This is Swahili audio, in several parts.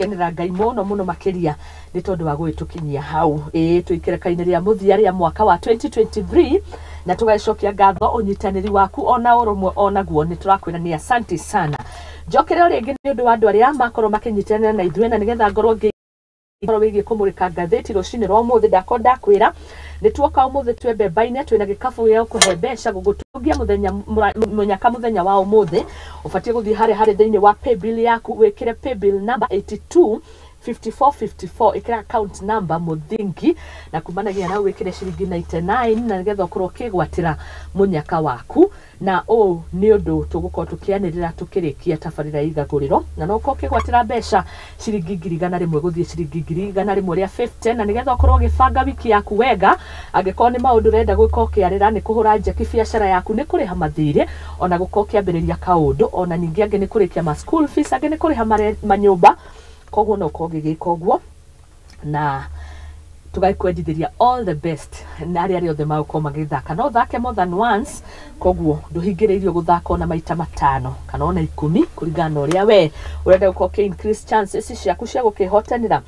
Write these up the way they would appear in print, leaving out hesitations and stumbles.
gukenera Ngai muno makiria ni tondu wa gwitukinyia hau tuikerekaine ria muthia ria mwaka wa 2023 na tugacokia ngatho unyitaniri waku ona urumwe onaguo ni turakwira ni asante sana njokere ringi ni undu wa andu aria makorwo makinyitanira na ithuĩ na nigetha ngorwo wigie kumurika ngatheti rucini rwa muthi ndakonda kwira ni tuoka umuthi twembe baine twina gikabu ya kuhe mbeca gugutungia munyaka muthenya wa umuthi ufatie guthii hari thiini wa paybill yaku wikire paybill number 825454 ikira account number muthingi na kumanagia na wikire ciringi 99 na nigetha ukorwo kigwatira munyaka waku na ni undu tugukorwo tukianirira tukirikia tabarira Igaguriro na no ukorwo kigwatira mbeca ciringi 100 guthii ciringi 100 ria 50 na nigetha ukorwo gibanga wiki yaku wega angikorwo ni maundu renda gwika ukiarira ni kuhura njeki biacara yaku ni kuriha mathire ona gukorwo kiambiriria kaundu ona ningi angi ni kurikia ma school fees angi ni kuriha manyumba koguo no kogigika uguo na tugakwendithiria all the best na aria othe magukoma magithaka no thake more than once koguo nduhingiriirio guthaka na maita matano kana ona 10 kuringana uria we urenda gukorwo increase chances ciaku cia gukihotanira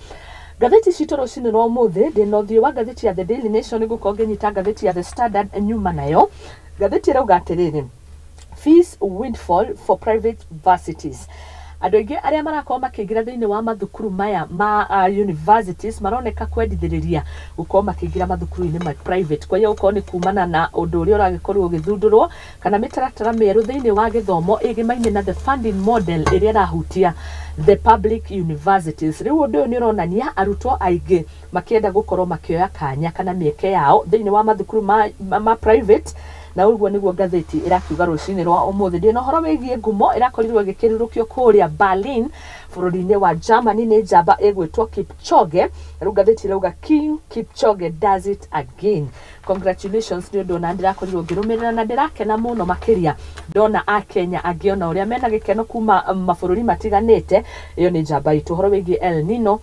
gatheti citũ rũcinĩ rwa ũmũthĩ ndĩna ũthiũ wa gatheti ya The Daily Nation nĩgũkorwo ngĩnyita gatheti ya The Standard nyuma nayo gatheti ĩrauga atĩrĩrĩ fees windfall for private varsities andu aingi aria marakorwo makiingira thiini wa mathukuru maya ma universities maroneka kwendithiriria gukorwo makiingira mathukuru-ini ma private kwa hiyo ukorwo ni kumana na undu uria uragikorwo ugithundurwo kana mitaratara mieru thiini wa githomo igimaine na the funding model iria irahutia the public universities riu undu uyu ni uronania arutwo aingi makienda gukorwo makioya kanya kana mieke yao thiini wa mathukuru ma private na uguo niguo gatheti irakiuga rucini rwa umuthi ndi no horo wigie ngumo irakorirwo gikirirukio kuria Berlin bururi-ini wa Germany ni njamba egwitwo Kipchoge riu gatheti irauga King Kipchoge does it again congratulations ni undu na ndirakorirwo ngirumirira na ndirakena muno makiria ndona a Kenya angiona uria mena gikeno kuma mabururi matiganite iyo ni njamba itu horo wigie El Nino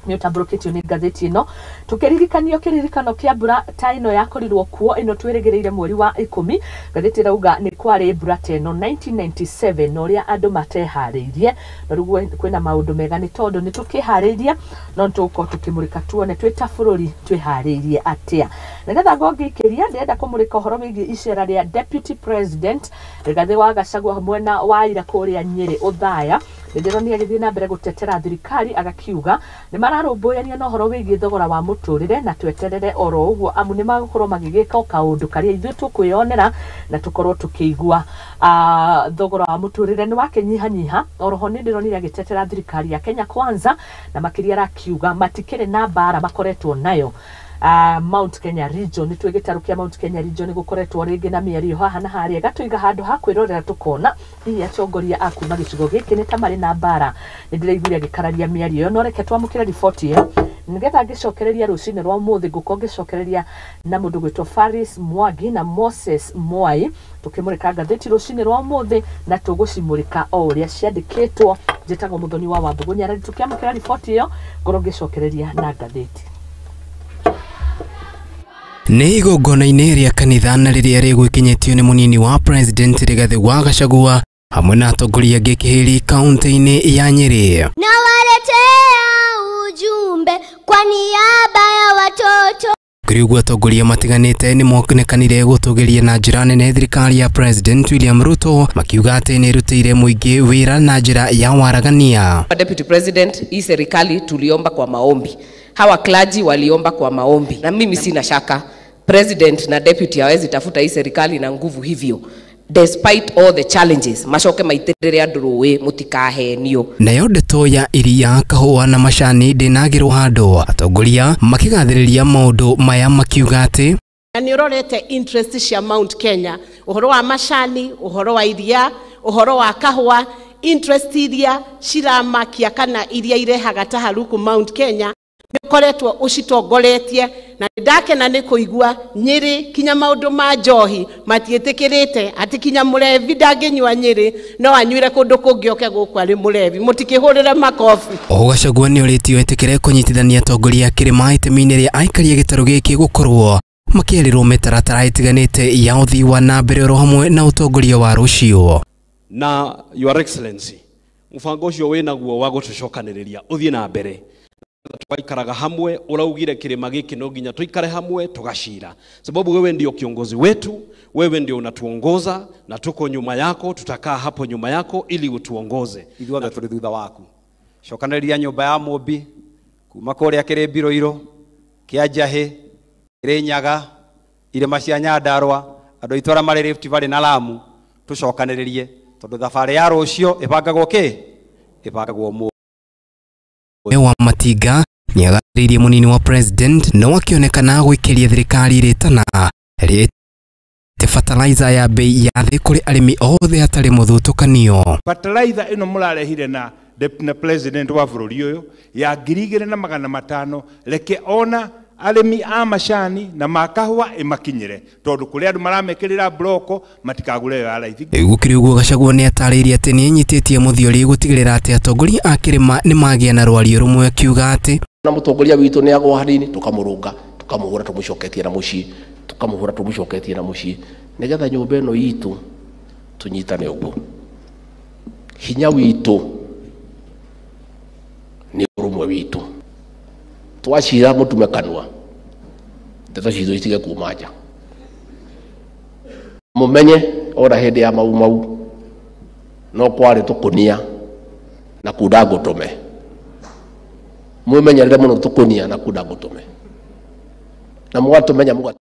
ni utamburukitio ni gatheti ino tukiririkano kia mbura ta ino yakorirwo kuo ino twirigireire mweri wa 10 gatheti rauga ni kwari mbura teno 1997 no ria andu matehariirie no rugo kwina maundu mega ni tondu ni tukihariirie no tuko tukimurika tuone twita bururi twihariirie atia nigetha ngongikiria ndenda kumurika horo wigi icera ria deputy president rigathi wa Gachagua mwena wa ira kuria Nyeri uthaya ndironi agithii na mbere gutetera thirikari agakiuga ni mararumbuirania no horo wigie thogora wa muturire na tweterere oro uguo amu ni magukorwo magigika kaundu karia ithu tukwionera na tukorwo tukiigua thogora wa muturire ni wakinyihanyiha oroho ni ndironi agitetera thirikari ya Kenya Kwanza na makiria rakiuga matikire na bara makoretwo nayo Mount Kenya region ni twigitarukia Mount Kenya region gukoretwo ringi na mierio haha na haria gatuiga handu ha kwirorera tukona hihi atongoria akuma gicigo giki ni tamari na bara ni ndireiguria gikararia mierio no reke twamukire report iyo nigetha ngicokereria rucini rwa muthi nguko ngicokereria na mundu gwitwo Faris Mwangi na Moses Mwai tukimurika gatheti rucini rwa muthi na tugucimurika o uria ciandikitwo njitagwo Muthoni Wa Wambugu Nyarari tukiamukira report iyo ngoro ngicokereria na gatheti Ni igongona-inĩ rĩa kanitha na rĩrĩa rĩgũkinyĩtio nĩ munini wa president Rigathi wa Gachagua hamwe na atongoria angĩ kĩhĩri kaunti-inĩ ya Nyeri. Na waletea ujumbe kwa niaba ya watoto. Kuri ũguo atongoria matiganĩte nĩ monekanire gũtũgĩria na njĩra nene thirikari ya President William Ruto makiuga atĩ nĩ ĩrutĩire mũingĩ wĩra na njĩra ya waragania. Deputy President, hii serikali tuliomba kwa maombi. Hawa clergy waliomba kwa maombi. Na mimi sina shaka President na Deputy hawezi tafuta hii serikali na nguvu hivyo. Despite all the challenges, macoke maitirire andu ruwi mutikahenio. Nayo ndeto ya iria kahũa na macani ndĩnagĩrwo handũ atongoria makigathĩrĩria maũndũ maya makiuga atĩ ni urorete interest cia Mount Kenya uhoro wa macani uhoro wa iria uhoro wa kahũa interest iria ciramakia kana iria irehaga taharuku Mount Kenya nikoretwo ucitongoretie na ndakena ni kuigua Nyeri kinya maundu ma njohi matiĩtĩkĩrĩte ati kinya murevi ndangĩnyua Nyeri no anyuire kundu kungi oke guku ari murevi mutikihurire makofi. Gachagua ni ũrĩtio etĩkĩre kũnyitithania atongoria kĩrĩma itemi-inĩ rĩa aikaria gĩtarũ gĩkĩ gũkorwo makĩerirwo mĩtaratara ĩtiganĩte ya ũthii wa na mbere oro hamwe na ũtongoria wa rũciũ. Na Your Excellency mubango ucio winaguo wa gutucokaniriria uthie na mbere twaikaraga hamwe uraugire kirima giki no nginya tuikare hamwe tugashira sababu wewe ndio kiongozi wetu, wewe ndio unatuongoza na tuko nyuma yako, tutakaa hapo nyuma yako ili utuongoze. Ithuothe turi thutha waku. Cokaniriria nyumba ya Mumbi kuma kuria Kiribiriro Kiajahi Kirinyaga irima cia Nyandarua andu itwara mari Rift Valley na Lamu tucokaniririe tondu thabari ya rucio ibangagwo ki ibangagwo mu wa Matinga niagarĩirie munini wa president no akionekana gwikiria thirikari ritana rite fertilizer ya bei ya thĩ kuri arimi othe atari muthutukanio. Fertilizer ino murarehire na deputy president wa bururi uyu ya 2,500 reke ona arimi a macani na makahwa imakinyire tondu kuri andu maramekirira bloko matikagure yo araithi. Gukiri uguo Gachagua ni atariirie ati ni nyititie muthiori gutigirira ati atongoria a kirima ni magia na rwario rumwe akiuga ati na mutongoria witu ni agwa hanini tukamurunga tukamuhura tumucoketie na muci tukamuhura tumucoketie na muci nigetha nyumba ino yitu tunyitane uguo hinya witu ni rumwe witu twashira mutumekanwa ndeto ciithu itige kumanja mumenye ora hindi ya mau no kwari tukunia na kuda gutume mumenyerere muno tukunia na kuda gutume na mwatumenya muga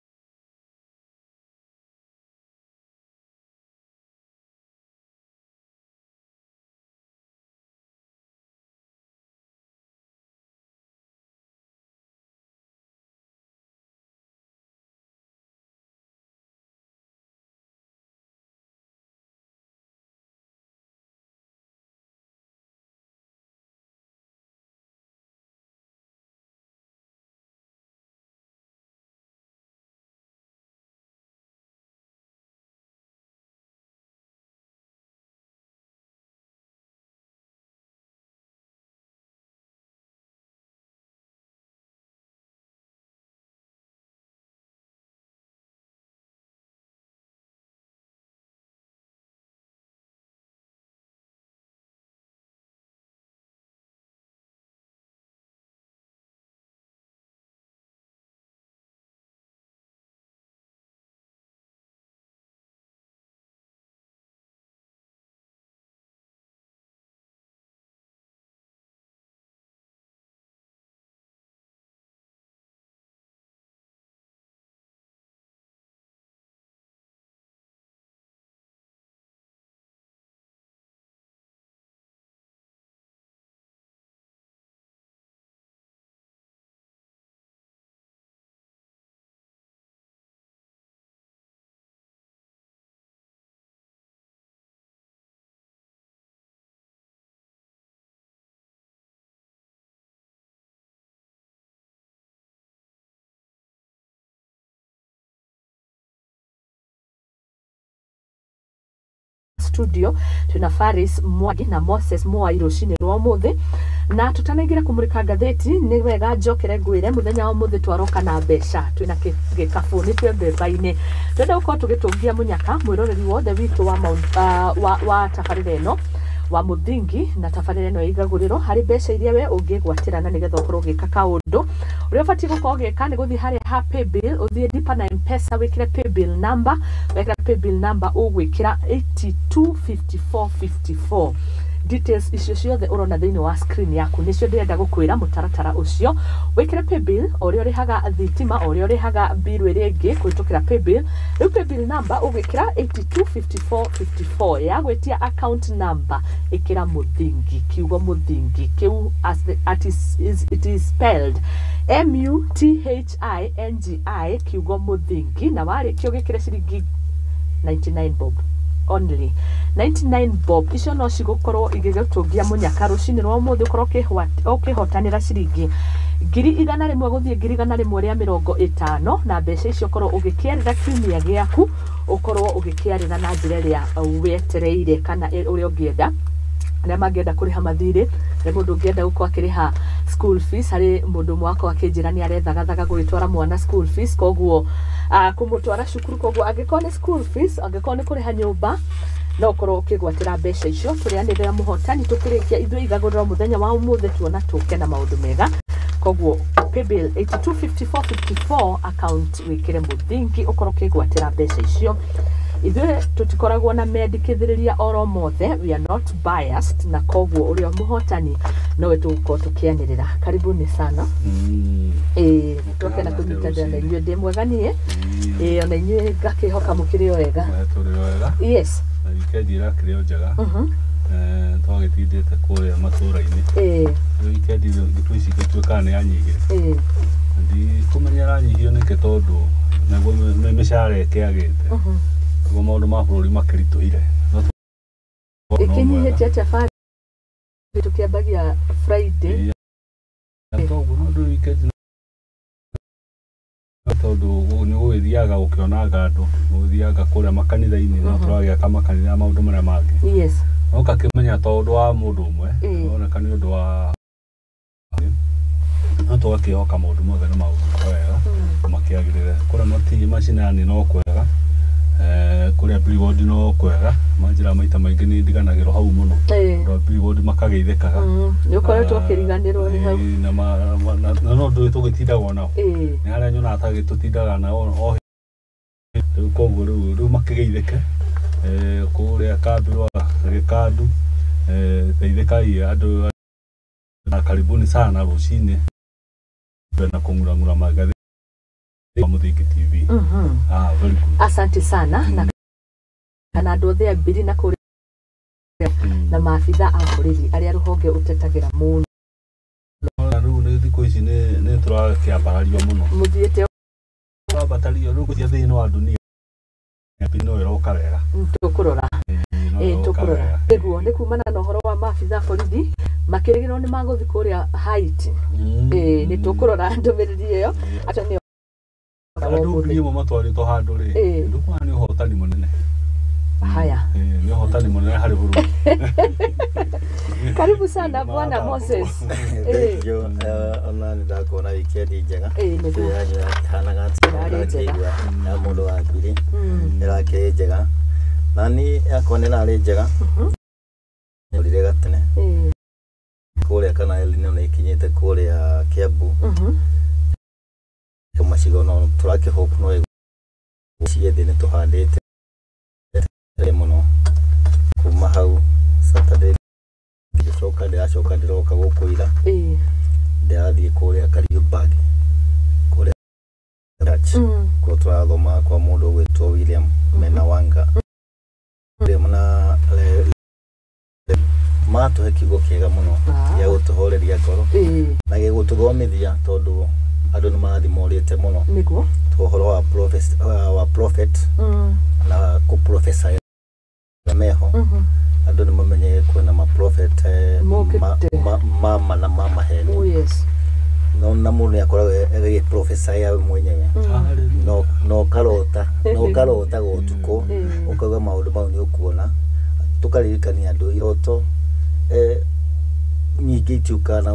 studio tuna Faris Mwagi na Moses Mwai rucini rwa muthi na tutanaingira kumurika ngatheti ni wega njokere ngwire muthenya wa muthi twaroka na mbeca twina gikabuni twe mbemba-ini twenda gukorwo tugitungia munyaka mwiroreri wothe witu wa tabarira ino wa muthingi na tabarira ino ya Igaguriro hari mbeca iria we ungigwatirana nigetha ukorwo gika kaundu uria bati gukorwo gika ni guthi hari ha pay bill uthie lipa na M-Pesa wikire pay bill number wekira pay bill number ugwikira 825454 details icio ciothe urona thiini wa screen yaku nicio ndirenda gukwira mutaratara ucio wikire pay bill ori rihaga thitima ori rihaga bill iri ingi kwitukira pay bill riu pay bill number ugwikira 825454 ya gwetia account number ikira muthingi kiugo muthingi kiu as it is spelled MUTHINGI kiugo muthingi na wari kio gikire ciringi 99 bob only 99 bob icio no cigukorwo igigutungia munyaka rucini rwa muthi ukorwo ukihotanira ciringi 100,000 guthie 100,000 ria 50 na mbeca icio ukorwo ugikiarira kiumia giaku ukorwo ugikiarira na njira ria wetereire kana uria ungienda na magienda kuriha mathiri na mundu ungienda gukorwo akiriha school fees hari mundu mwako akinjira ni arethagathaga gwitwara mwana school fees koguo kumutwara cukuru koguo angikorwo ni school fees angikorwo ni kuriha nyumba no korwo ukigwatira mbeca icio turianirira muhotani tukirikia ithu igaguriro muthenya wa umuthe tuona tuke na maundu mega koguo paybill 825454 account wikire muthingi ukorwo ukigwatira mbeca icio ithu tutikoragwo na mendikithiriria oro mothe, we are not biased, na koguo urio muhotani nowe tuko tukianirira. Karibuni sana. Tuoke na kunyitana na inyuĩ ndĩ mwega niĩ ona inyuĩ ngakihoka mukiri wega. Yes, na wikendi irakĩrĩ njega twagĩtindĩte kũrĩa matũũra-inĩ wikendi thikũ ici gĩtuĩkaga nĩ yanyihire ndikũmenya yaranyihio nĩkĩ tondũ naguo mĩcara ĩkĩagĩte nĩguo maũndũ ma bũrũri makĩritũhire ĩkĩnyihĩte atĩa bari tukĩambagia Friday koguo mũndũ wikendi tondũ nĩ gũgĩthiaga ũkĩonaga andũ gũthiaga kũrĩa makanitha-inĩ no tũragĩaka makanitha maũndũ marĩa mangĩ. Yes, no kakĩmenya tondũ wa mũndũ ũmwe oneka nĩ ũndũ wa no tũgakĩhoka maũndũ mothe nĩ maũndũ wega makĩagĩrĩre kũrĩa macinani no kwega kũrĩa billboard no kwega manjĩra maita maingĩ nĩ ndiganagĩrwo hau mũno tondũ billboard makageithĩkaga nĩ ũkoretwo ũkĩriganĩrwo nĩ hau na no ndũĩ tũgĩtindaga nao nĩ harĩa nyonaga ta tũtindaga nao rĩu koguo rĩu makĩgeithĩke kũrĩa Kambĩrwa Gĩkandu teithĩkai andũ na karibuni sana rũcinĩ na kũng'ũrang'ũra magathĩ wa Muthingi TV. Very good. Asante sana na andũ othe ambiri na kũrĩa na maabitha a bũrũri arĩa rũhonge ũtetagĩra mũno rĩu nĩ thikũ ici nĩ tũrakĩambarario mũno mũthiĩte twambatario rĩu gũthiĩ thĩinĩ wa dunia no ĩroka wega tũkũrora tũkũrora nĩguo nĩ kumana na ũhoro wa maabitha borithi makĩrĩgĩrwo nĩ magũthiĩ kũrĩa Haiti nĩ tũkũrora ndũmĩrĩri ĩyo atĩ nĩ andũ ngiri matwarĩtwo handũ rĩ ndũkwana nĩ ũhotani mũnene haya nĩ ũhotani mũnene harĩ bũrũri. Karibu sana Bwana Moses. Ona nĩndakona wikendi njega yanyu yakĩhanaga atĩa ya mũndũ wa ngiri ĩrakĩrĩ njega na niĩ yakwa nĩrarĩ njega nĩũrire gatene kũrĩa kana Elnino nĩ ikinyĩte kũrĩa Kiambu macigo no tũrakĩhope no ciethĩ nĩ tũhandĩte mũno kuma hau Saturday ndĩracoka ndĩroka gũkũ ira ndĩrathiĩ kũrĩa Kariũbag kũrĩa kũrĩa tũrathoma kwa mũndũ gwĩtwo William Mena Wanga na matũhe kiugo kĩega mũno gĩa gũtũhoreria ngoro na gĩa gũtũthomithia tondũ andũ nĩ marathimorĩte mũno ũhoro wa prophet na kũprofesa meho andũ nĩ mamenye kwĩna maprofet mama na mama heni no mũndũ nĩ akoragwo agĩprofesa yawe mwenyewe no karota gũtukũ ũkauga maũndũ mau nĩ ũkuona tũkaririkania andũ iroto nyingĩ itiũkaga na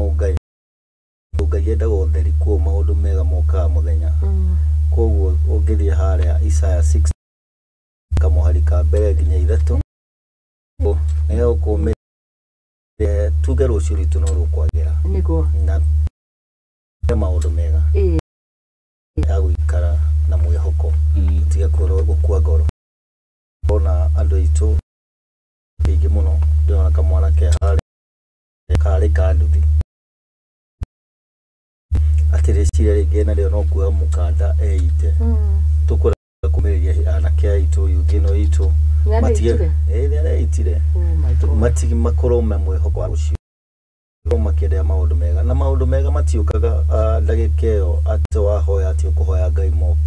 Ngai endaga ũtheri kuo maũndũ mega mokaga mũthenya koguo ũngĩthiĩ harĩa Isaya 6 kamũhari ka mbere nginya 3 nĩyo kũmĩ tuge rũciũ rwitũ no rũkwagĩra na maũndũ mega ya gũikara na mwĩhoko tiga gũkua ngoro ona andũ aitũ kaingĩ mũno ndĩrona kamwana ke karĩ ka nduthi atĩrĩciria rĩngĩ narĩo no kuoya mũkanda eite tũkũra kũmĩrĩria anake aitũ yuthi ĩno itũ nĩareitire matigi makorwo me mwĩhoko wa rũciũ makĩendea maũndũ mega na maũndũ mega matiũkaga ndagĩka ĩyo atĩ wahoya atĩ ũkũhoya Ngai moke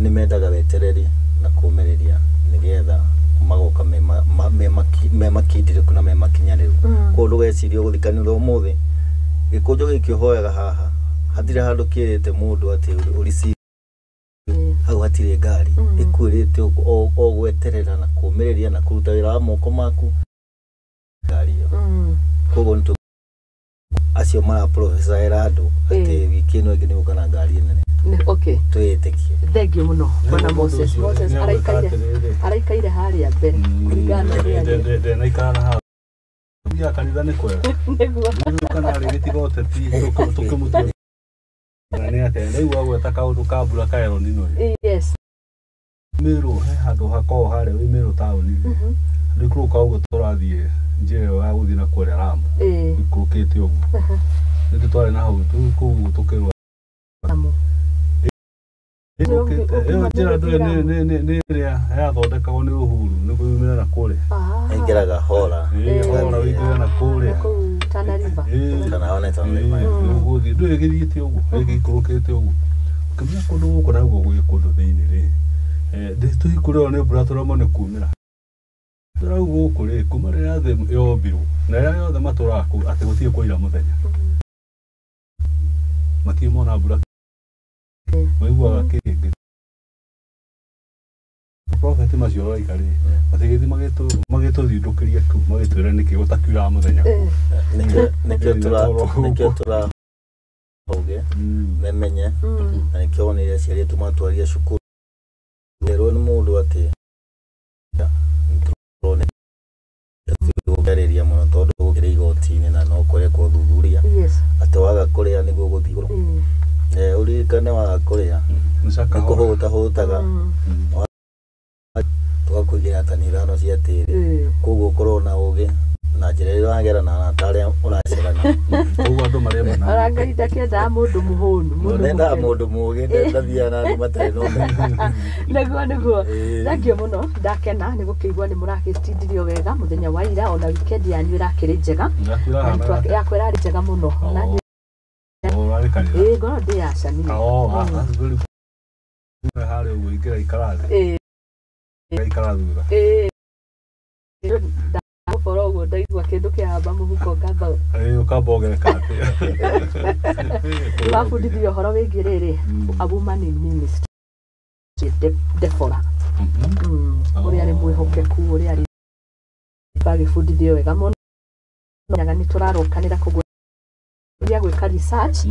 nĩ mendaga wetereri na kũmĩrĩria nĩgetha magoka me makindĩrĩku na me makinyanĩru kũndũ geciria gũthikanĩrwo ũmũthĩ gĩkũnjũ gĩkĩ ũhoyaga haha hatirĩ handũ kĩrĩte mũndũ atĩ ũrĩ hau hatirĩ ngari ĩkwĩrĩte o gweterera na kũmĩrĩria na kũruta wĩra wa moko maku ngari ĩyo koguo nĩ acio maraprofesaĩra andũ atĩ wiki ĩno ĩngĩ nĩ gũka na ngari nene Okay. Twĩtĩkie. Thengio muno bwana Moses. Moses araikaire haria mbere. Kuringana na naikara ha. Ya kanitha nĩ kwega. Nĩguo kana rĩ gĩtigote ti tũkĩmutua. Na nĩ atĩ rĩu agweta kaũndũ ka mbura kaero nino. Yes. Mĩrũ he handũ hakorwo harĩa wĩ Mĩrũ taũni. Ndikũrũka ũguo tũrathiĩ njĩra ĩyo ya gũthiĩ na kũrĩa Lamu. Ikũrũkĩte ũguo. Nĩ twarĩ na hau kũu tũkĩrũa. Ĩyo njĩra nĩ ĩrĩa yathondekagwo nĩ Uhuru nĩguo yumĩra na kũrĩa. Ĩingĩraga Hora. Hora wĩingĩra na kũrĩa. Tana River. Kana ona Tana River. Ũgũthiĩ ndũĩ gĩthiĩte ũguo, ĩgĩikũrũkĩte ũguo. Ũkĩmenya kũndũ gũkũ naguo gwĩ kũndũ thĩinĩ rĩ. Tũikũrĩrwo nĩ mbura tũremwo nĩ kumĩra. Tũrau gũkũ rĩ, kuma rĩrĩa thĩ yombirwo na rĩrĩa yothe matũraga kũu atĩ gũtirĩ kwaura mũthenya. Matirĩ mona mbura. Maiguaga kĩrĩngĩ. Prophet macio ũraika rĩ, matigĩthiĩ magĩtũthindũkĩria tu magĩtwĩra nĩkĩ gũtakiuraga mũthenya. Nĩkĩo tũrauge memenye na nĩkĩo onire aciari aitũ matwarire cukuru. Rero nĩ mũndũ atĩ tũgerĩria mũno tondũ gũkĩrĩ igoti-inĩ na no kũrekwo thuthuria atĩ waga kũrĩa nĩguo gũthiĩ igũrũ. Ũririkane waga kũrĩa nĩ kũhũtahũtaga tũgakũigĩra tani ithano cia tĩĩri, koguo ũkorwo na ũũgĩ na njĩra ĩrĩa ũragera na arata arĩa ũracerana. Koguo andũ marĩmana Ngai ndakendaga mũndũ mũhũnu. Ndendaga mũndũ mũũgĩ, ndathiaga na andũ matarĩ na ũmenyo. Nĩguo. Thengio mũno, ndakena nĩ gũkĩigua nĩ mũragĩtindirio wega mũthenya wa ira ona weekend yanyu ĩrakĩrĩ njega. Yakwa ĩrarĩ njega mũno. Ngoro ndĩyacania. Harĩ ũguo ingĩra ikarathi. Ikara thutha. Ndagũkorwo ũguo ndaigua kĩndũ kĩhamba mũhuko ngamba. Ũkamba ũgereka atĩ. Wabundithio ũhoro wĩgiĩ rĩrĩ, a woman in ministry. Defora. Ũrĩa arĩ mwĩhokeku, ũrĩa arĩ bagĩbundithio wega mũno. Nyaga nĩ tũrarokanĩra kũgũria gwĩka research.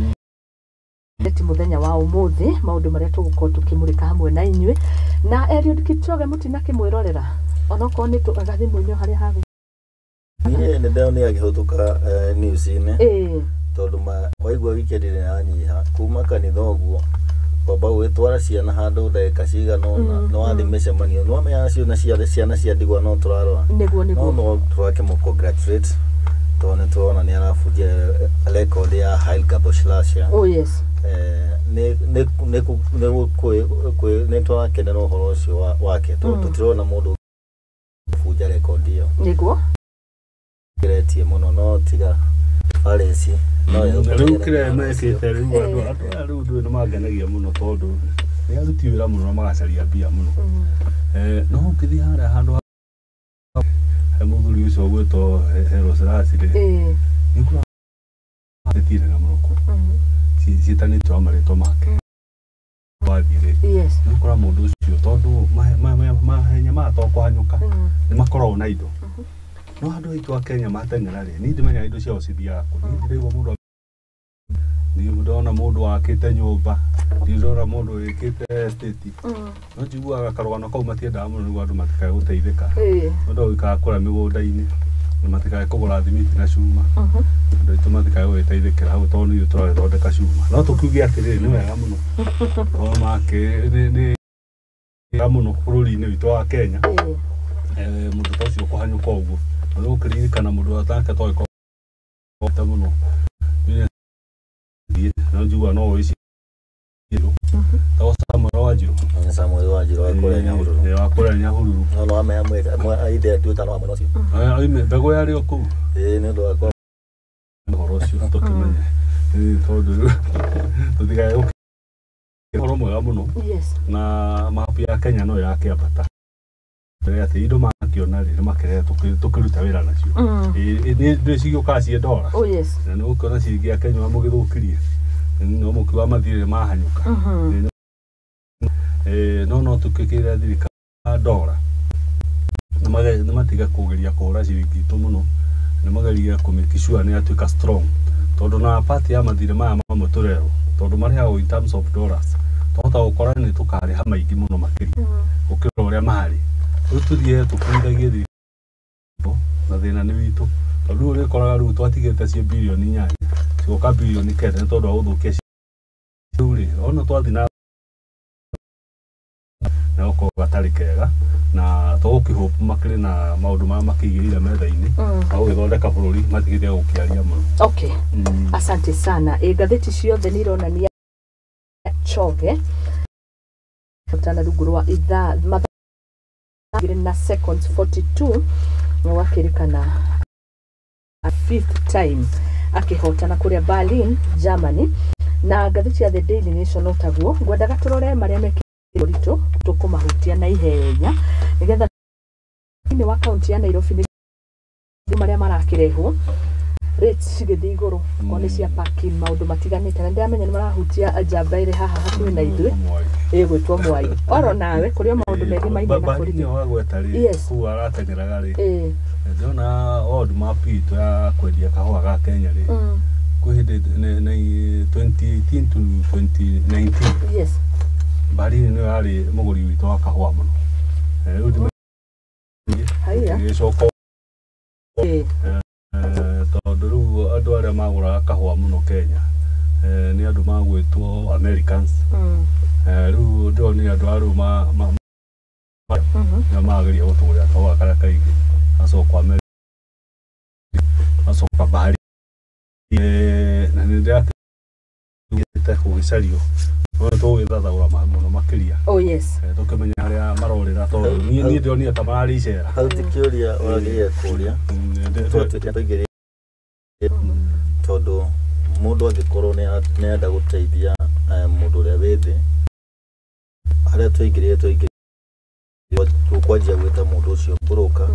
Neti mũthenya wa ũmũthĩ maũndũ marĩa tũgũkorwo tũkĩmũrĩka hamwe na inyuĩ na Eliud Kipchoge mũtinakĩmwĩrorera onokorwo nĩ agathimũ-inĩ harĩa hagũ. Niĩ nĩ ndĩrona agĩhũtũka news-inĩ tondũ waigua weekend nĩ yanyiha kuma kanitha ũguo kwamba gwĩtwara ciana handũ ndagĩka cigana ũna no wathiĩ mĩcemanio no wamenya acio ciana cia ndigwa no tũrarora no tũrakĩmũ-congratulate tondũ nĩ tũrona nĩ arabunjia record ya Haile Selassie. Oh yes. Nĩ twakenera ũhoro ũcio wake tondũ tũtirona mũndũ gũbunja rekondi ĩyo. Nĩguo geretie mũno no tiga Alesi rĩu kĩrĩa mekĩte rĩu andũ rĩu nĩ mangenagia mũno tondũ nĩ aruti wĩra mũno na magacaria mbia mũno. No ũkĩthiĩ harĩa handũ he mũthuri ũcio ũgwĩtwo Haile Selassie rĩ nĩ kũra gũtirĩ na mũroko ciĩtanĩtwo marĩtwa make wathiĩ rĩ nĩ kũra mũndũ ũcio tondũ mahenya matokũhanyũka nĩ makoragwo na indo no andũ aitũ a Kenya mateng'era rĩ niĩ ndimenya indo ciao cithiaga kũ niĩ ndĩraigua mũndũ nĩ ndona mũndũ wakĩte nyũmba nĩ ndona mũndũ wĩkĩte estate no njiguaga karũgano kau matiendaga mũno nĩguo andũ matikae gũteithĩka mũndũ ũikaga kũrĩa mĩgũnda-inĩ na matikae kũgũra thimiti na cuma andũ aitũ matikae gũgĩteithĩkĩra hau tondũ nĩ tũragĩthondeka cuma no tũkiuge atĩrĩrĩ nĩ wega mũno tondũ make nĩ wega mũno bũrũri-inĩ witũ wa Kenya mũndũ ta ũcio kũhanyũka ũguo na ũkĩririkana mũndũ atake toĩko mũno no njiguaga no ũici Samuel Wanjiru wakũrĩa Nyahururu no wamenya aithĩ atuĩka no amwe nocio mbegũ yarĩ o kũu nĩ ũndũ wakwa ũhoro ũcio tũkĩmenye tondũ tũtikae ũhoro mwega mũno na mapu ya Kenya no yakĩambata atĩ indo makĩona rĩ nĩ makerere tũkĩruta wĩra nacio nĩ cigĩũkaga ciĩ ndora na nĩ gũkĩona ciringi ya Kenya mũgĩthũkirie no mũkiuga mathirĩ mahanyũka no tũkĩkĩrĩra thirikari ndora nĩ matiga kũgeria kũhũra ciringi itũ mũno nĩ mageria kũmake sure nĩ atuĩka strong tondũ na part ya mathirĩ maya mamwe tũrerwo tondũ marĩhagwo in terms of dollars Tuhota gukora ni tukariha maingi muno makiri ukira uria mari riu tuthie tukuithagie thirikari na thina ni witu tondu uri koraga riu twatigite cie bilioni 8 cioka bilioni 9 tondu wa uthukia uri ona twathi na uko gatari kega na tugukihope makiri na maundu ma makigirire metha-ini au githondeka bururi matigite gukiaria muno. Okay. Asante sana. Gatheti ciothe ni ironania Choge kutana ruguru wa idhaa na seconds 42 na wakirikana a fifth time akihotana kuria Berlin, Germany. Na gatheti ya The Daily Nation otaguo ngwendaga turore maria mekirito tukumahutia na ihenya nigetha ni wa county ya Nairobi ni maria marakirehwo rates cigithii iguru koni cia parking maundu matiganite na ndiamenya ni marahutia njamba iri haha hakuhi na ithui gwitwo Mwai oro nawe kuri maundu megi maine na kuri ni wagweta ri ku aratengeraga ri ndona old map itu ya kwendia kahua ga Kenya ri kuhinde na 2018 to 2019 yes Berlin ni yari muguri witu wa kahua muno riu haya soko tondu riu andu aria maguraga kahua muno Kenya ni andu magwitwo Americans riu ndoni andu aru na mageria gutugurira kahua karia kaingi acokwa America acokwa Berlin na ni ndirate kugicario tugithathaura muno makiria yes tukimenya haria marorira tondu ni ndionire ta mararicera hau tikiuria wagiye kuria twatuigire tondu mundu angikorwo ni enda guteithia mundu uria withi haria tuigire tukwanjia gwita mundu ucio broker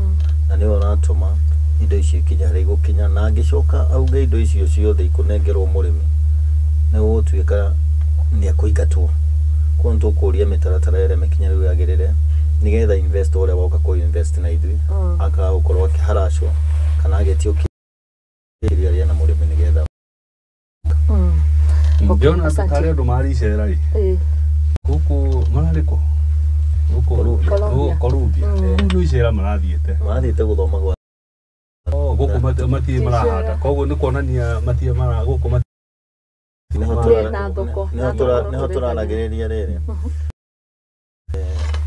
na ni oratuma indo icio kinya hari gukinya na angicoka auge indo icio ciothe ikunengerwo murimi ni gutuika ni akuingatwo kuntu kuria mitaratara ire mekinya riu yagirire nigetha investor uria woka ku invest na ithui akaukorwo akiharacwo kana agetio kiria ria na murimi nigetha ndiona tukari andu maricera ri guku marariko guku Colombia ndu icera marathiete guthoma gwa guku matie marahanda koguo ni kuonania matie mara guku na thoko niho turanagiriria riri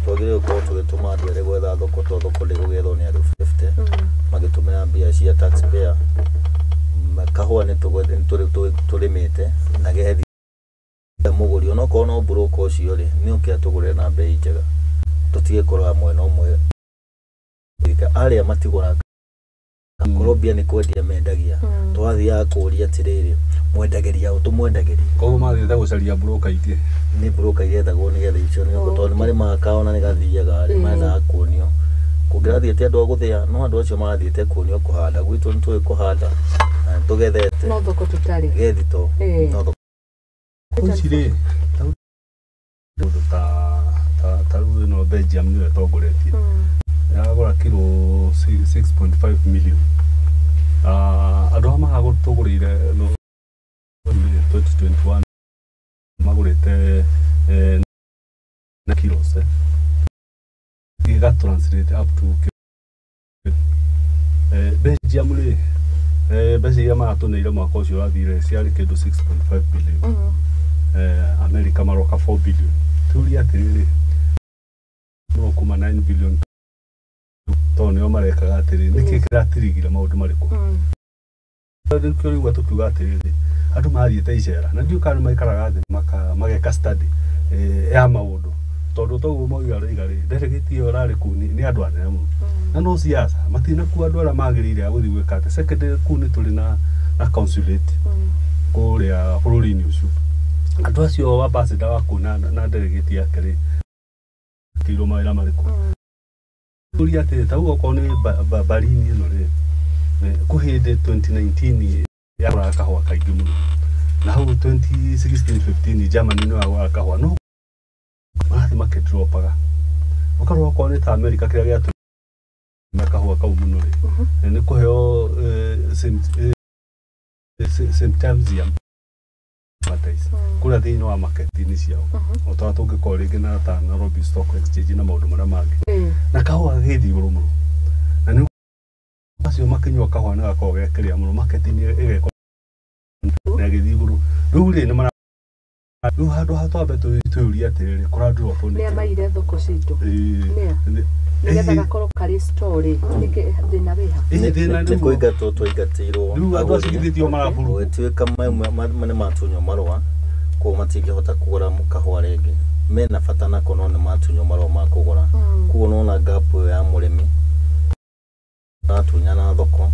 twagire uko tugituma andu ere gwetha thoko to thoko ri gugethwo ni andu 50 magitumira mbia cia taxpayer kahua ni turimite na gethi muguri ono ko no broker ucio ri ni ukia tugurira na bei njega tutige korwa mwena umwe aria matiguraga Colombia ni kwendia mendagia twathia kuria atiriri mwendageria au tumwendageria koguo mathiete gucaria broker ingi ni broker yethagwo ni getha icio ni tondu mari makaona ni gathiaga ri mena kuonio kungirathiete andu aguthia no andu acio marathiete kuonio kuhanda gwitu ni tuwe kuhanda tugethete no thoko tutari gethito no thoko kuchire tondu ta riu no Belgium ni wetongoretie yagura kilo 6.5 million andu magagutugurire no 2021 magurite na kilos got translate up to Belgium ri Belgium atuneire mwaka ucio wathire ciari kindu 6.5 billion America maroka 4 billion turi atiriri no kuma 9 billion tone o marekaga atiriri niki kiratirigire maundu mariku ndio kuri watu tuga atiriri andu mathiete icera na ndio kana maikaraga thi mageka study ya maundu tondu toguo moyo igari delegate orari kuni ni andu anene muno na no siasa matina ku andu ara magirire aguthi gwika ate secondary kuni tuli na consulate kuria bururi-ini ucio andu acio ambassador wa kuna na delegate yake ri kiro maira mariku turi ate taugo kone Berlin no ri kuhinde 2019 ya kahua kaingi muno na hau 2016-15 Germany no agwa kahua no marathi makedropaga ukarwa kone ta America kiria giatu kahua kau muno ri ni kuheo symptoms ya advertise kula thini wa market-ini ciao otawa tungikora ringi na ta Nairobi Stock Exchange na maundu maria mangi na kahua githi iguru muno na ni acio makinywa kahua na gakorwo gekiria muno market-ini igeko na githi iguru riu ri ni mara riu handu hatwambe tuyuria atiriri kurandirwo tundi ni maire thoko citu nigetha gakorwo kari story niki thina wiha ni kuingatwo twaingatirwo riu andu acigithitio maraburu tuika mane matunywo marwa ko matingihota kugura kahua ringi mena bata nako no ni matunywo marwa ma kugura kuo nona gap ya murimi natunya na thoko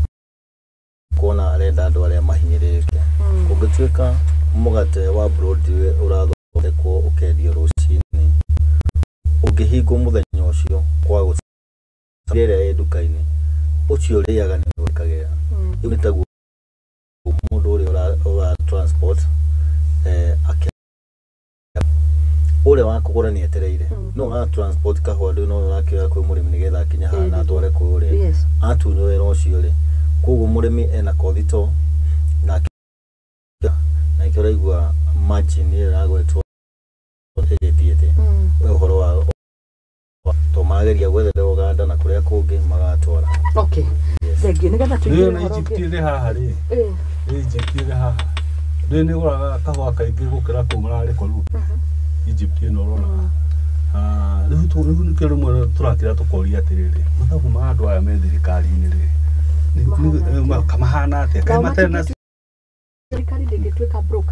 kuona arenda andu aria mahinyirike kungituika mugate wa broad urathondekwo ukendio rucini ungihingo muthenya ucio kwa guthiria nduka-ini ucio riaga ni urikagira riu ni taguo mundu ura transport uria wa kugura ni etereire no a transport kahua ndu no urakira kwi murimi nigetha akinya hana atware kwi uria atunywo wira ucio ri koguo murimi ena kothito na ikiraigua margin iragwetwo thiete uhoro wa tomageria gwethere Uganda na kuria kungi magatwara okay thengio nigetha tuigire na Egypt ri haha ri Egypt ri haha ni guraga kahua kaingi gukira ku marari koru Egypt no rona riu ni kero mwe turakira tukoria atiriri mathabu ma andu aya me thirikari-ini ri ni kama hana atia kai matena thirikari ndingituika broker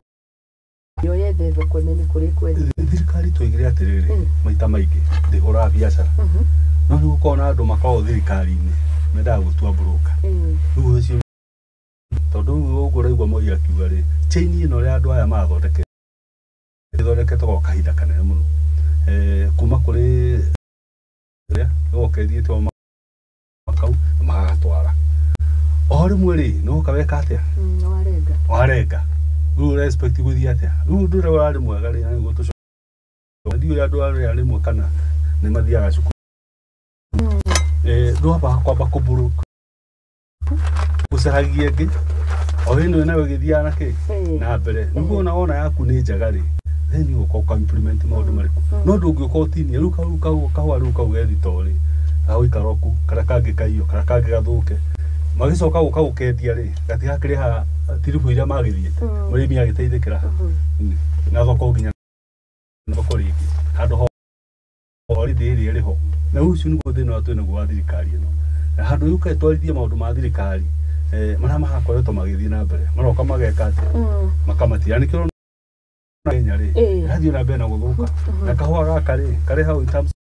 yo yethe thoko nene kuri kweli thirikari tuigire atiriri maita maingi ndihura biacara no ni gukona andu makao thirikari-ini menda gutua broker riu ucio tondu ugura igwa moi akiuga ri chain ino ria andu aya mathondeke ithondeketwo kwa kahinda kanene muno kuma kuri ria gokethietwo makau magatwara o rimwe ri no kaweka atia warenga riu respect guthia atia riu ndure wari mwega ri na gutu ndio andu ari rimwe kana ni mathiaga cukuru ndwamba kwamba kuburuka usaragie ngi o ino na wegithia na ki na mbere niguo ona yaku ni njega ri then you go implement maundu mariku no ndungiuka utinie riu kahua riu kau gethitori awikaroku kara kangi kaio kara kangi gathuke magicoka guka gukendia ri gatigakiriha tiribu iria magithiete murimi agiteithikira na thoko nginya thoko ringi handu ho holiday iri riho na ucio niguo thina watu niguo wa thirikari ino na handu yuka twarithie maundu ma thirikari maria mahakoretwo magithie na mbere maroka mageka ati makamatia nikiro Kenya ri radio na mbere na guthuka na kahua gaka ri kari hau in terms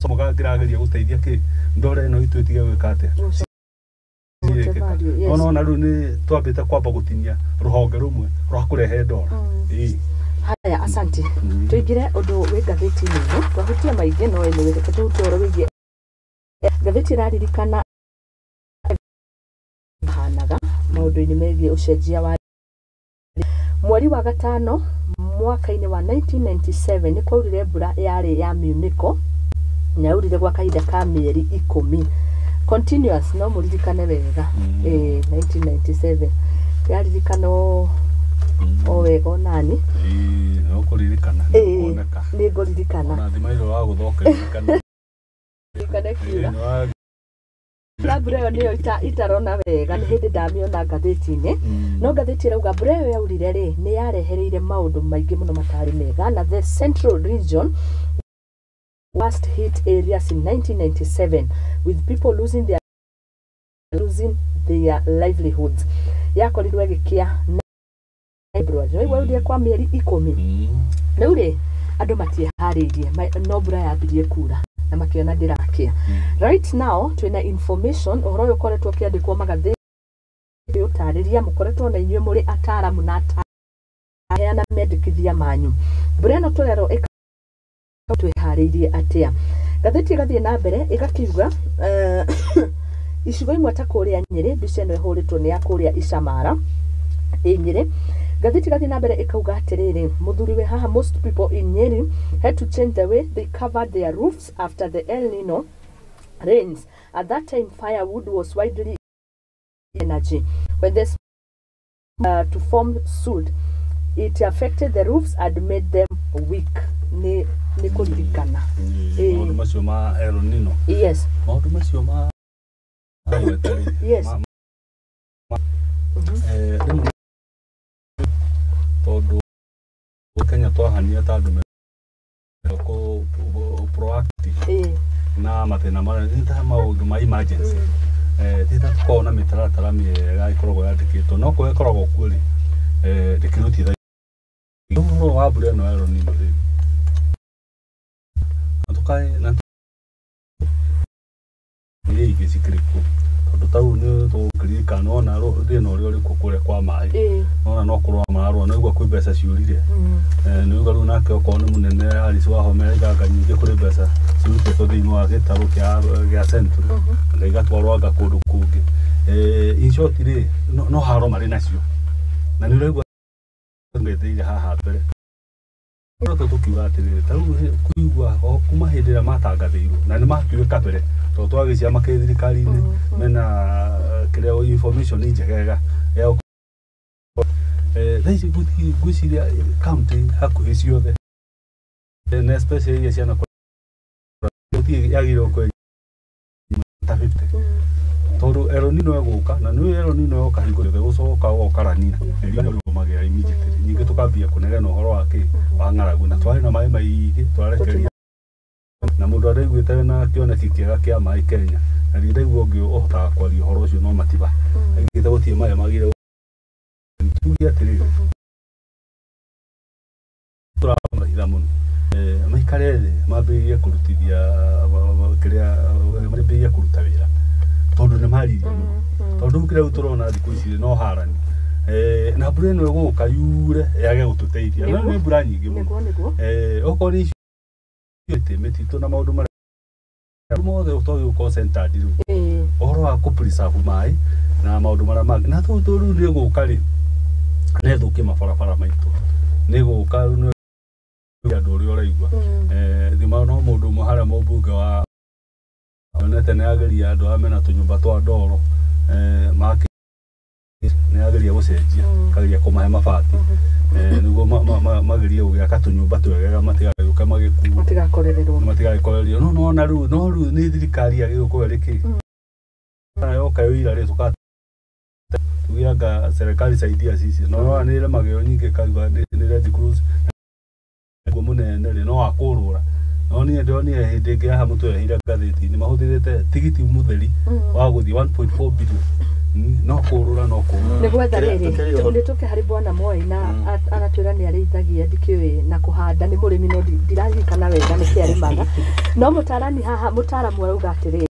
mugagira guteithia ki ndore ino itu itige gwika atia ona riu ni twambite kwamba gutinia ruhonge rumwe rwa kurehe ndora haya asante tuigire undu wi ngatheti-ini ino twahutia maingi no ino wetete tutoro wigie ngatheti iraririkana hanaga maundu-ini megie ucenjia wa mweri wa gatano mwaka-ini wa 1997 ni kwaurire mbura yari ya miuniko nyaurire gwa kahinda ka mieri 10 continuous no muririkane wega 1997 yaririkana o wega nani no kuririkana kuoneka ni nguririkana na thimairo wa guthokeririkana ririkane kiura mbura ĩyo nĩyo itarona wega nĩ hĩndĩ ndamĩona ngathĩti-inĩ no ngathĩti ĩrauga mbura ĩyo yaurire rĩ nĩ yarehereire maũndũ maingĩ mũno matarĩ mega na the central region worst hit areas in 1997 with people losing their livelihoods yakorirwo ĩgĩkĩa February no igwarurie kwa mĩeri 10 rĩu rĩ andũ matiĩharĩirie no mbura yambirie kura na makiona ndirakia right now twina information uhoro uyu ukoretwo ukiandikwo magatheti utariria mukoretwo na inywe muri ataramu na aheana mendekithia manyu mbura ĩno tũrero twĩharĩirie atia ngatheti ĩgathiĩ na mbere ĩgakiuga icigo imwe ta kũrĩa Nyĩrĩ mbica ĩno ĩhũrĩtwo nĩ ya kũrĩa Icamara Nyĩrĩ gatheti gathiĩ na mbere ĩkauga atĩrĩrĩ mũthuri we haha most people in Nyeri had to change the way they covered their roofs after the El Nino rains. At that time firewood was widely energy when this to form soot it affected the roofs and made them weak. Ni kuririkana. Maundu macio ma El Nino. Yes. Maundu macio ma yes. Tondu Kenya twahania ta andu ko proactive na mathina mara ni ta maundu ma emergency tita tukona mitaratara miega ikoragwo yandikitwo no ko ikoragwo kuri ndikirutithia uhoro wa mbura no El Nino ri atukai na ni igisikiriku tondu tau ni tukirika nona thina uria uri kukure kwa mai nona no kurwa marwa no igwa kwi mbeca ciurire ni uga ru nake oko ni munene Alice wa Home iganga nyingi kuri mbeca ciurite to thiini wa gitaru kia century nga igatwarwa nga kundu kungi in short ri no haro mari nacio na ni uregwa ngetheire haha mbere Roto tukiuga atiriri tau kuigwa kuma hindi ria matangathirwo na ni makiuka mbere to twagiciama makeithirikari-ini mena kiria information njegega ya thaici gwiciria county hakuhi ciothe na especially iria ciana guti yagirwo kwe ta 50 tondu El Nino eguka na ni El Nino yoka hingo yothe gucoka gokarania iria ndio magera immediately nyingi tukambia kunegena uhoro wake wa ng'aragu na twari na mai maigi twarekeria na mundu araiguite na kioneki kiega kia mai Kenya na ndiraigua ungi uhota kwaria uhoro ucio no matiba aigite gutie mai magire tugia atiriri turahitha muno maikare thi mambirie kurutithia kiria mambirie kuruta wira tondu ni maririe muno tondu kiria turona thiku ici no harani na mbura ino iguka yure yage gututeithia no ni mbura nyingi muno okori icio metitu na maundu mara mothe utogi ukoncentrate riu uhoro wa kupreserve mai na maundu mara mangĩ na tu riu ni guka ri ne thukie mabarabara maitu ni guka riu andu uri uraigua thima no mundu umwe haria mũmbunge wa onete ne ageria andu amena tunyumba twa ndoro make ne ageria gucenjia kageria kumahe mabati niguo mageria gugiaka tunyumba twegega matigayuka magikuo matigakorerwo no na riu ni thirikari yagirwo kwereki na yoka yoira ri tukata tugianga serikali saidia sisi no ni ile mageo nyingi kaigwa ni Red Cross guo munene ri no akurura no ni ndio hindi ngi aha mutu ehira gatheti ni mahuthirite tigiti mutheri wa guthi 1.4 billion no kurura ni gwetha riri tuke hari bwana Moi na anatwira ni areithagia ndikiwe na kuhanda ni murimi no ndiririkana wega ni kiarimaga no mutarani haha mutaramu arauga atiriri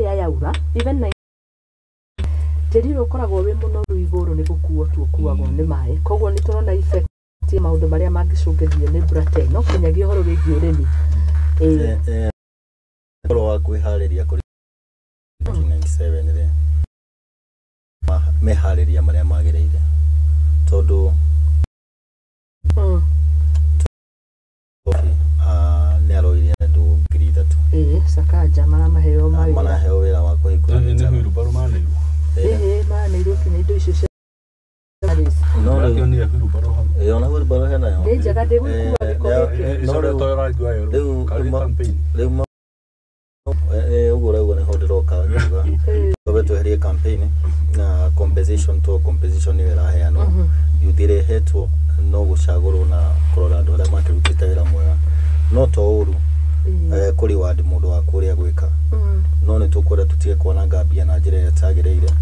ya yaura even na tiri ukoragwo wi munoru iguru ni gukuo tukuagwo ni mai koguo ni turona effect maundu maria mangicungithio ni mbura teno kinyagia horo wigi urimi horo wa kwihariria kuri 1997 ri mehariria maria magireire tondu ni aroire andu 3,000 Sakaja maramaheo mawira maraheo wira wa kuhingura ni huru baro manairu manairu kinya indo icio no ni huru baro ona huru baro hena yo ni jaga de gukua gikoke no ri to ra gwa yo kali campaign riu ugura ni hodiroka ngiuga tobe tweherie campaign na compensation ni iraheanwo yuthirehetwo no gucagurwo na kurora andu aria makirutite wira mwega no to uru kuri wadi mundu wa kuria gwika no ni tukwenda tutige kuona ngambia na njira ĩrĩa tagĩrĩire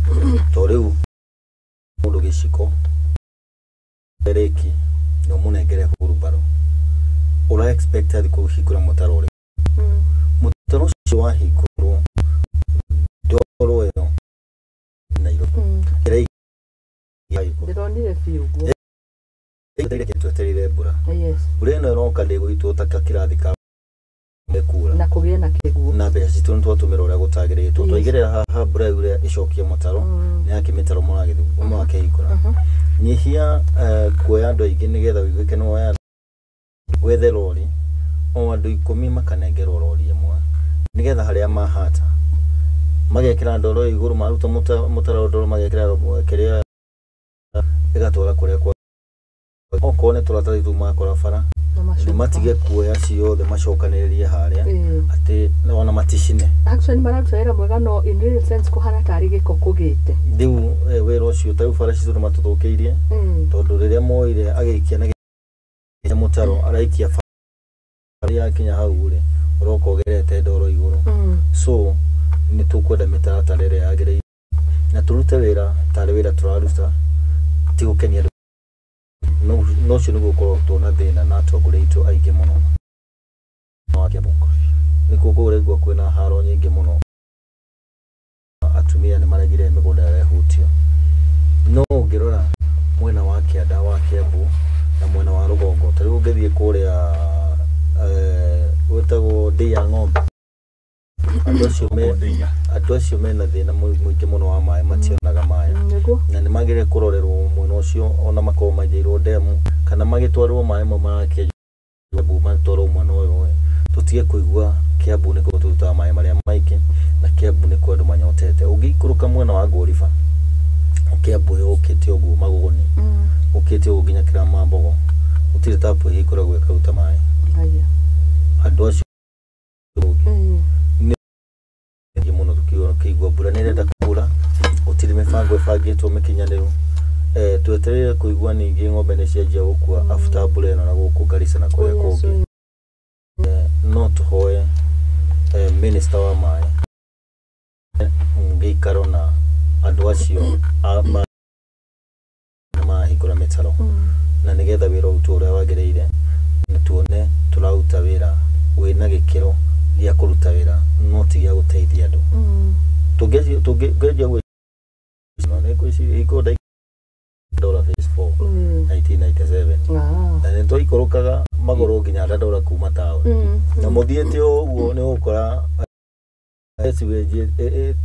to riu mundu giciko dereki no munengere huru baro ura expected kuhingura mutaro uri mutaro ucio wahingurwo ndoro ĩyo na iro ndironire biũ guo tweterire mbura mbura ĩno ĩroka ndĩgũitwo ta kĩrathi ka mekura na kugia na kiguo na mbeca citu twatumira uria gutagiritwo twaigirira haha mbura uria icokie mutaro ni akimitaro muragithu mwakehingura nyihia kuoya andu aingi nigetha wiguike no waya wethe rori o andu 10 makanengerwo rori imwe nigetha haria mahata magekira ndoro iguru maruta mutaro ndoro magekira kiria igatwara kuria kwa okone turatari tu makora bara matige kuoya ciothe macokanĩrĩrie harĩa atĩ ona maticine. Actually mararuta wĩra mwega no in real sense kuhana tarĩ gĩko kũgĩte. Rĩu wĩra ũcio ta bara citũ nĩ matũthũkĩirie tondũ rĩrĩa moire agĩikia na mũtaro araikia bara yakinya hau rĩ ũroka ũgerete ndoro igũrũ. So nĩ tũkwenda mĩtaratara ĩrĩa yagĩrĩire na tũrute wĩra tarĩ wĩra tũraruta ti gũkenia no cio nĩguo gũkorwo tuona thĩna na atongoria aitũ aingĩ mũno no akĩamũka nĩkuo kũgũraigua kwĩna haro nyingĩ mũno atumia nĩ maregire mĩgũnda yarehutio no ũngĩrora mwena wa Kĩanda wa Kiambu na mwena wa rũgongo ta rĩu ũngĩthiĩ kũrĩa gwĩtagwo ndĩ ya ng'ombe andũ acio mena thĩna mũingĩ mũno wa maĩ mationaga maĩ na nĩ magĩrĩire kũrorerwo mwena ũcio ona makorwo maigĩirwo ndemu kana magĩtwarwo maĩ mau marakĩenjwo matwarwo mwena ũyũ tũtige kũigua Kiambu nĩkuo tũrutaga maĩ marĩa maingĩ na Kiambu nĩkuo andũ manyotete. Ũngĩikũrũka mwena wa Ngũriba Kiambu ũkĩte ũguo Magũgũni ũkĩte ũguo nginya Kĩramambogo gũtirĩ tapu ĩkoragwo ĩkaruta maĩ. Andũ acio mũno tukiona kĩigua mbura nĩ ĩrenda kuura gũtirĩ mĩbango ĩbangĩtwo mĩkinyanĩru. Twetereire kũigua ningĩ ng'ombe nĩ cianjia gũkua after mbura ĩno na gũkũ Garissa na kũrĩa kũngĩ. No tũhoe minister wa maĩ gĩikaro na andũ acio mahingũra mĩtaro na nĩgetha wĩra ũrutwo ũrĩa wagĩrĩire na tuone tũraruta wĩra wĩna gĩkĩro gĩa kũruta wĩra no ti gĩa gũteithia andũ. Tũngĩanjia gwĩciria $4 phase 4 1997 na nĩ twaikũrũkaga magũrũ nginya $1 kuma tawe na mũthiĩte ũguo nĩ ũgũkora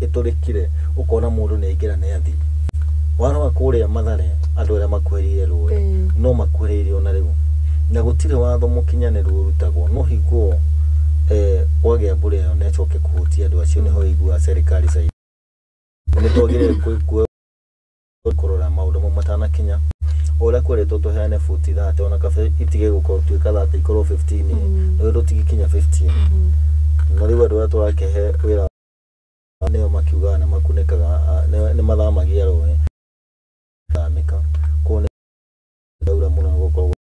ĩtũrĩkire ũkona mũndũ nĩ aingĩra nĩ athi wana kũrĩa Mathare andũ arĩa makuhĩrĩirie rũĩ no makuhĩrĩirie ona rĩu na gũtirĩ watho mũkinyanĩru ũrutagwo no hingwo kwagĩa mbura ĩyo na ĩcoke kũhutia andũ acio nĩho iguaga serikali saidi. Nĩ twagĩrĩire kũrora maũndũ mau matanakinya ũrĩa kwĩrĩtwo tũheane futi 30 ona kabe itige gũkorwo tuĩka 30 ikorwo 15 no tũtigikinya 15 na rĩu andũ arĩa tũrakĩhe wĩra nĩo makiuga na makunĩkaga nĩ mathamagia rũĩ thamĩka kuona ndaura mũno gũkorwo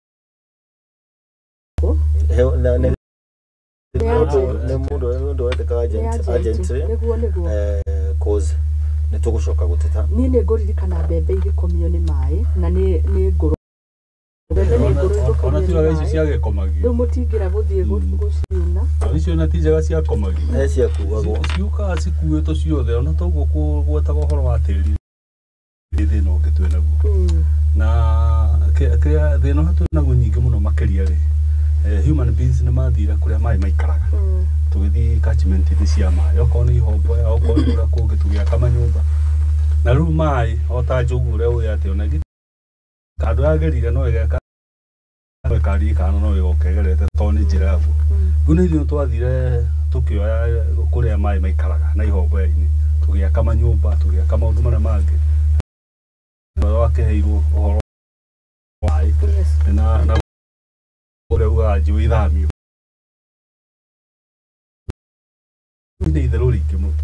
nĩ mũndũ wetĩkaga agent cause nĩ tũgũcoka gũteta. Niĩ nĩ ngũririkana mbembe igĩkomio nĩ maĩ na nĩ ngũrũ mbembe nĩ ngũrũ ona tiga icio ciagĩkomagio rĩu mũtingĩra gũthiĩ gũciuna icio na ti njega ciakomagio ciakuagwo ciukaga cikuĩtwo ciothe ona toguo gwetaga ũhoro wa tĩri thĩna ũngĩ twĩ naguo na kĩrĩa thĩna ũrĩa twĩ naguo nyingĩ mũno makĩria rĩ human beings nĩ mathira kũrĩa maĩ maikaraga tũgĩthiĩ catchment-inĩ cia maĩ okorwo nĩ ihombo ya okorwo nĩ ũrĩa kũngĩ tũgĩaka manyũmba na rĩu maĩ o ta njogu ũrĩa ũĩ atĩ ona kandũ yagerire no ĩgeka ĩkaririkana no ĩgoka ĩgerete tondũ nĩ njĩra yaguo. Rĩu nĩ ithuĩ twathire tũkĩoya kũrĩa maĩ maikaraga na ihombo-inĩ tũgĩaka manyũmba tũgĩaka maũndũ marĩa mangĩ wakĩheirwo ũhoro wa maĩ na ũrĩa ugaga njũĩ ithamio nĩ itherũ rĩingĩ mũno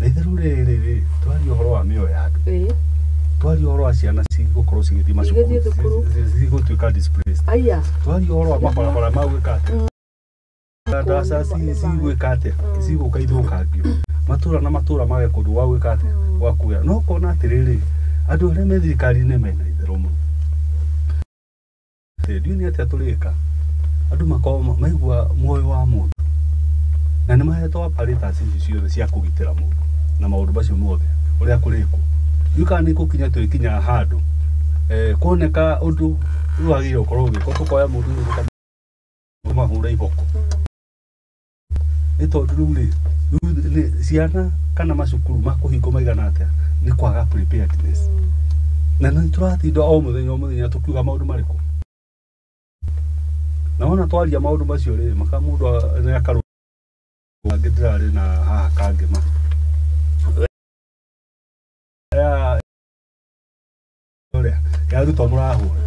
na itherũ rĩrĩ twaria ũhoro wa mĩoyo ya andũ twaria ũhoro wa ciana cigũkorwo cigĩthiĩ macukuru cigũtuĩka displaced twaria ũhoro wa mabarabara ma gwĩka atĩa ndaraca cigwĩka atĩa cigũka ithũkangio matũra na matũra mage kũndũ gwa gwĩka atĩa gwa kuoya no ũkona atĩrĩrĩ andũ arĩa me thirikari-inĩ mena itherũ mũno ndiũ nĩ atĩa tũrĩka andũ makorwo maigua muoyo wa mũndũ na nĩ mahetwo apparatus ici ciothe cia kũgitĩra mũndũ na maũndũ macio mothe ũrĩa kũrĩkwo rĩu kana nĩ gũkinya twĩkinya handũ kuoneka ũndũ rĩu wagĩrĩire gũkorwo ũgĩkwo tũkoya mũndũ mahũra iboko nĩ tondũ rĩu rĩ ciana kana macukuru makũhingwo maigana atĩa nĩ kwaga preparedness na nĩ tũratinda o mũthenya tũkiuga maũndũ marĩkũ na wona twaria maũndũ macio rĩ maka mũndũ nĩ akarũ angĩ ndĩrarĩ na haha kangĩma ũrĩa yarutwo mũrahũra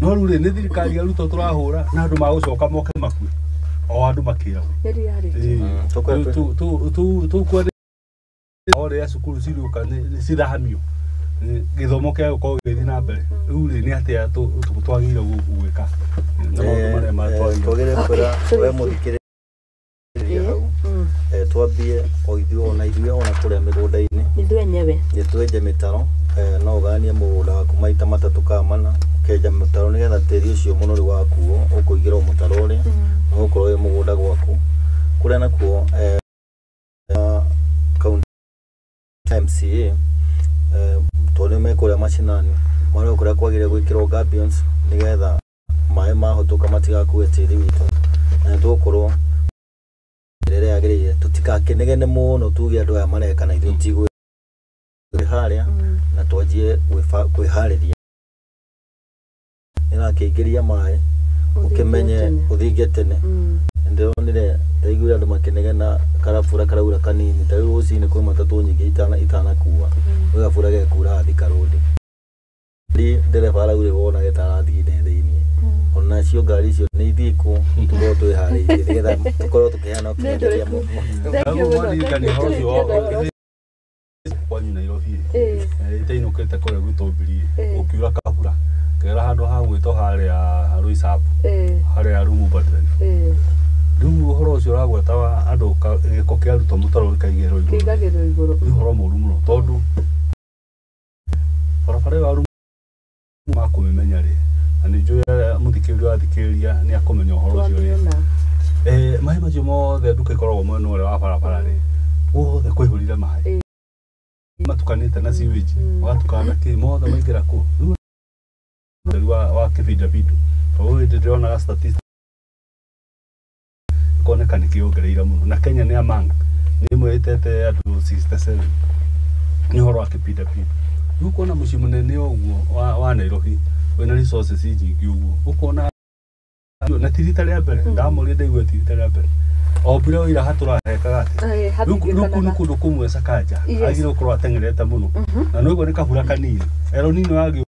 no rä nä thirikari ya ruto tå rahå na andå magåcoka moke makue o andå makä ragwo rä a cukuru cirä cithamio gä thomo kä gå korwo gä thiä na mbere rä u rä nä atä a twagä ire gwä ka twagä re kwä ra we må thikä rä hau twambie o ithuä ona ithuä ona kå rä a mä gå nda-inä nä twenje mä taro no å ganie må gå nda waku maita matatå ka mana kenja må taro nä getha tä ri å cio må norä wakuo å kå igä rwo må taro å rä a na gå korwo wä må gå nda gwaku kå rä a nakuo MCA tondå me kå rä a macinani marä kå rä a kwagä rä gwä kä rwo gabions nä getha maä mahotå ka matigakue tä ri witå na nä tå gå korwo rä rä yagä rä ire tå tigakenegene må no tuge andå aya mareka na ithuä tigwä harä a na twanjie kwä harä ria nä rakä ingä ria maä å kä menye å thinge tene ndä ronire ndaiguire andå makenegena karabura karaura kanini ta rä u rå cinä kwä matatå nyingä itanakua gä gabura gekura athi karå ndereba araugire wona getarathiä ne thä inä ona cio ngari icio nä ithikå tå korwo twä harä irie nä getha tå korwo tå kä heana å kinyanä kwanyu Nairobi itainå kä te kå rä a gwitå Ambiriria gå kiura kabura kera handå ha gwä to harä a Ruisabu harä a Rumumba Drive rä u å horo å cio å ragwetaga andå gä ko kä arutwo må taro kaigä rwo igå rå nä å horo må ru må no tondå barabara ä yo makå mä menya rä na nä njå må thikä rä athikä ria nä akå menya å horo å cio rä maä macio mothe ndukä koragwo mwena å rä a wa barabara rä wothe kwä hå rire maä matukanä te na siwage magatukana kä mothe maingä ra kå rä wa kä bindabindu tondå ndä ndä ronaga koneka nä kä ongereire må no na Kenya nä amanga nä ĩmwe ĩtete andå 67 nä horo wa kä bindabindu rä u kuona må ciĩ må nene å guo wa Nairobi wĩna resources nyingĩ ũguo ũkona na tirita rĩa mbere ndamå rä ndaigua tirita rĩa mbere o mbura wĩra hatũrahekaga atĩ rĩu nĩ kũndũ kũmwe Sakanja agire gũkorwo ateng'erete mũno na no ĩguo nĩ kabura kanini ero nini wagĩ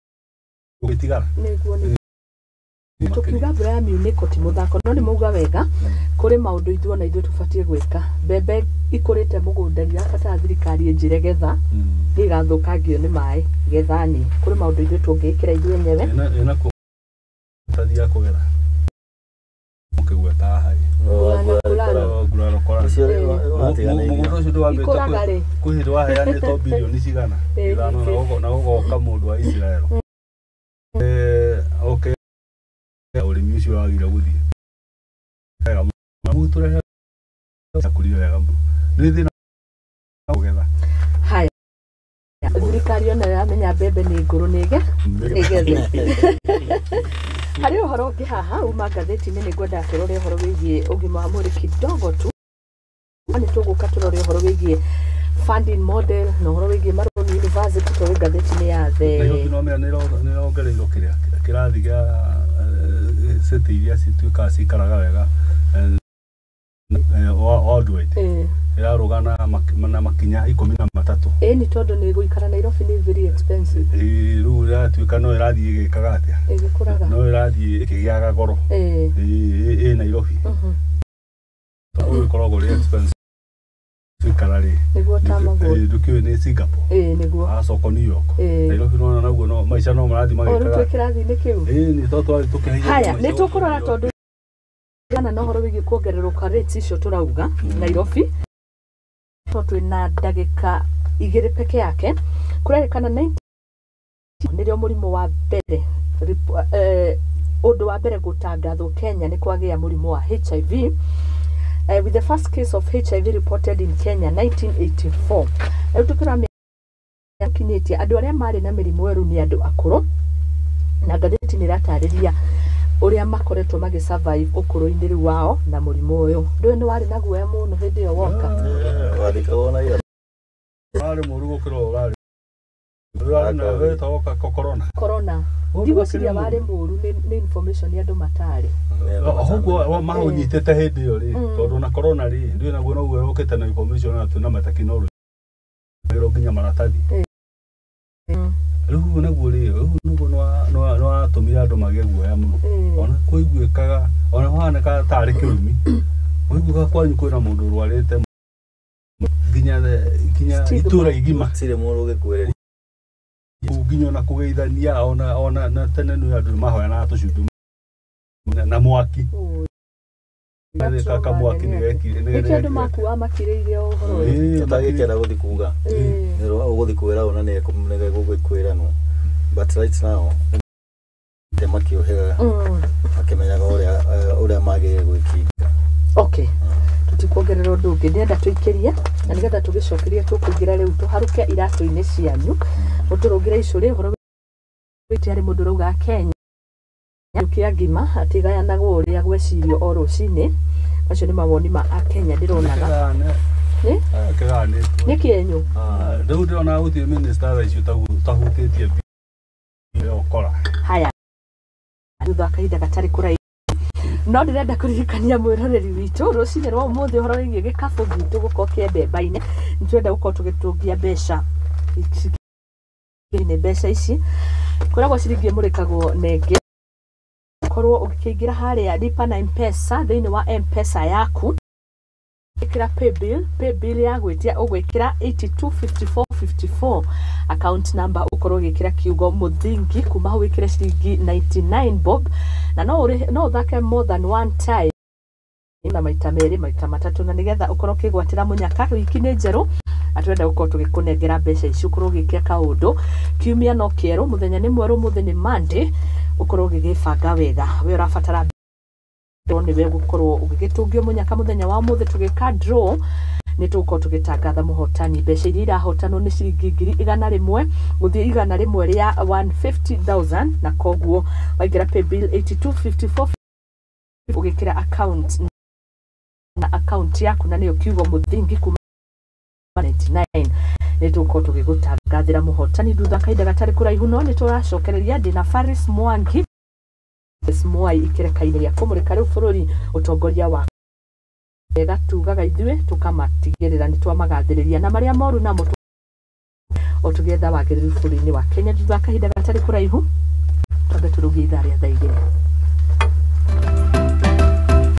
gũtigara tukiuga mbura ya miuniko ti muthako no nĩ mauga wega kũrĩ maũndũ ithuĩ na ithuĩ tũbatiĩ gwĩka mbembe ikũrĩte mũgũnda irabatara thirikari ĩnjĩre getha nĩgathũkangio nĩ maĩ gethani kũrĩ maũndũ ithuĩ tũngĩĩkĩra ithuĩ enyewe ĩna kũtathia kũgetha mũkĩgweta haĩ mũgũnda ũcio ndwambĩte kwĩ hĩndĩ waheanĩtwo birioni cigana ithano na gũgoka mũndũ wa Israel okay ũrĩmi ũcio wagire gũthiĩ wega mũno tũrehe kũrĩa wega mũno nĩ thĩna kũgetha haya thirikari ona yamenya mbembe nĩ ngũrũ nĩgethe harĩ ũhoro ũngĩ haha uma ngathĩti-inĩ nĩ ngwenda tũrore ũhoro wĩgiĩ ũgima wa mwĩrĩ kidogo tu nĩ tũgũka tũrore ũhoro wĩgiĩ funding model na ũhoro wĩgiĩ Maroni University tũrĩ ngathĩti-inĩ ya Nairobi no mera nĩ rongereirwo kĩrathi gĩa city iria cituĩkaga cikaraga wega Aldwaite ĩrarũga na makinya 13 nĩ tondũ nĩ gũikara Nairobi nĩ very expensive rĩu ĩratuĩka no ĩrathiĩ ĩgĩkaga atĩa ĩgĩkũraga no ĩrathiĩ ĩkĩgĩaga goro Nairobi ĩkoragwo rĩ expensive ikara rĩ nĩguo tamagũrũ ndũkĩũĩ nĩ Singapore nĩguo acoko New York Nairobi no naguo no maica no marathiĩ magĩkaga kĩrathi-inĩ kĩu nĩ tondũ tũkĩhaiya haya nĩ tũkũrora tondũ gana no horo wĩgiĩ kuongererwo kwa rates icio tũrauga Nairobi twĩna ndagĩka 2 peke yake kũrerĩkana 90 nĩrĩo mũrimũ wa mbere ũndũ wa mbere gũtangathwo Kenya nĩ kwagĩa mũrimũ wa HIV with the first case of HIV reported in Kenya 1984 rĩu tũkĩramenya kinyĩtie andũ arĩa marĩ na mĩrimũ ĩyo nĩ andũ akũrũ na ngathĩti nĩ ĩratarĩria ũrĩa makoretwo magĩ-survive ũkũrũ-inĩ rĩu wao na mũrimũ ũyũ ndũĩ nĩ warĩ na guoya mũno hĩndĩ ĩyo woka warĩ mũru gũkĩra ũrarĩ na wĩtagwo corona ndigwĩciria warĩ mũru nĩ information ya andũ matarĩ ũguo mahũnyitĩte hĩndĩ ĩyo rĩ tondũ na corona rĩ ndũĩ naguo noguo yũkĩte na information atĩ na matekinoronjĩ nginya maratathi rĩu naguo rĩ nĩ watũmire andũ andu magiguoya muno ona kuiguikaga ona hana ka tari kirumi kuiguka kwanyu kwina mundu rwarite ginya itura igima sire mundu gikuereria nginya na kugeithania ona na tene no andu mahoya na tucundu na mwaki kaka mwaki ni wekire ni andu makuwa makireire uhoro tutagikenda guthi kuga nero uguthi kwira ona ne kumunega gukwira no but right now temakiohera akemenyaga uria magire gwikika. Okay, tutikuongerera undu ungi ndenda tuikirie na nigetha tugicokerie tukuingira riu tuharuke iratu-ini cianyu uturungira icuri uhoro witi ari mundu rauga Kenya ukia ngima atigayanagwo uria gwecirio o rucini acio ni mawoni ma Kenya ndironaga ni kienyu riu ndirona gutie minister icio tahutitie okora haya thutha kahinda gatari kurai no ndirenda kuririkania mwiroreri witu rucini rwa umuthi uhoro wigie gikabu gitu guko kiembemba-ini nitwenda guko tugitungia mbeca ni mbeca ici kuragwo ciringi murikagwo nenge korwo ukiingira haria lipa na M-Pesa thiini wa M-Pesa yaku ikira paybill ya gwitia ugwikira 825454 account number ukorwo gikira kiugo muthingi kuma ho wikire ciringi 99 bob na no uthake more than one time na maita meri maita matatu na nigetha ukorwo kigwatira munyaka wiki ni njeru atwenda gukorwo tugikunengera mbeca ici ukorwo gikia kaundu kiumia no kieru muthenya ni mweru muthi ni Monday ukorwo gigibanga wega we urabatara ni we gukorwo ugigitungio munyaka muthenya wa muthi tugika draw ni tuko tugitangatha muhotani mbeca iria irahotanwo ni ciringi 100 guthie 100 ria 150,000 na koguo waingira paybill 8254 ugikira account na account yaku na niyo kiugo muthingi kuma 99 ni tuko tugigutangathira muhotani thutha kahinda gatari kuraihu no ni turacokereria ndina Faris Mwangi Mwai ikirekaine ya kumurika riu bururi utongoria wa wega tugaga ithue tukamatigirira ni twamagathiriria na maria moru na mutu otugetha wagiriru bururi-ini wa Kenya thutha kahinda gatari kuraihu twabe turugi itharia thaigire.